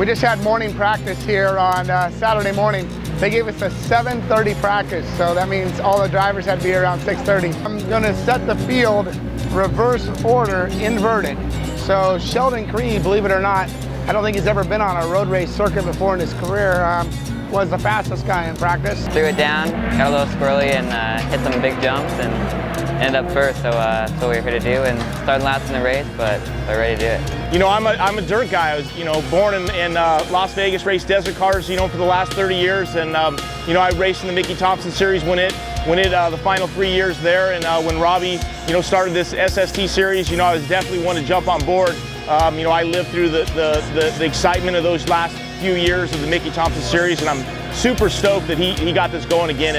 We just had morning practice here on Saturday morning. They gave us a 7:30 practice, so that means all the drivers had to be around 6:30. I'm gonna set the field reverse order, inverted. So Sheldon Creed, believe it or not, I don't think he's ever been on a road race circuit before in his career, was the fastest guy in practice. Threw it down, got a little squirrely, and hit some big jumps, and ended up first, so that's what we're here to do, and started last in the race, but we're ready to do it. You know, I'm a dirt guy. I was, born in Las Vegas, raced desert cars, for the last 30 years, and I raced in the Mickey Thompson Series when it the final 3 years there, and when Robbie, started this SST Series, I was definitely one to jump on board. I lived through the excitement of those last few years of the Mickey Thompson Series, and I'm super stoked that he got this going again.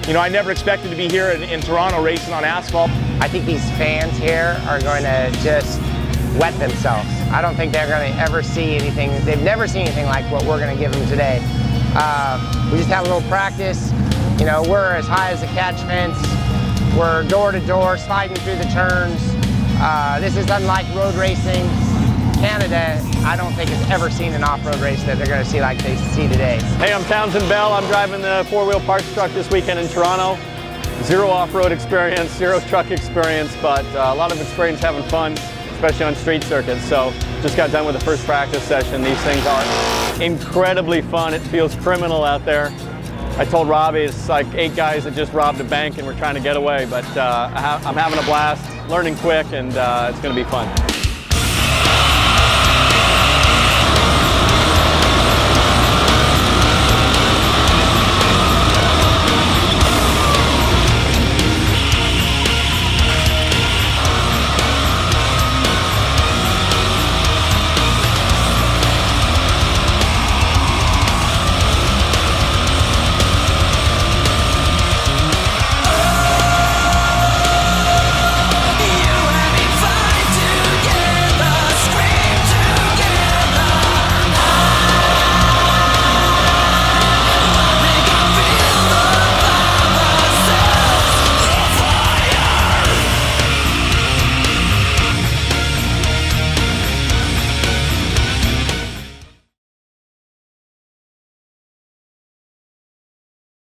And I never expected to be here in Toronto racing on asphalt. I think these fans here are going to just wet themselves. I don't think they're going to ever see anything. They've never seen anything like what we're going to give them today. We just have a little practice. We're as high as the catch fence. We're door to door, sliding through the turns. This is unlike road racing. Canada, I don't think has ever seen an off-road race that they're going to see like they see today. Hey, I'm Townsend Bell. I'm driving the four-wheel parts truck this weekend in Toronto. Zero off-road experience, zero truck experience, but a lot of experience having fun, especially on street circuits. So just got done with the first practice session. These things are incredibly fun. It feels criminal out there. I told Robbie it's like 8 guys that just robbed a bank and we're trying to get away, but I'm having a blast, learning quick, and it's going to be fun.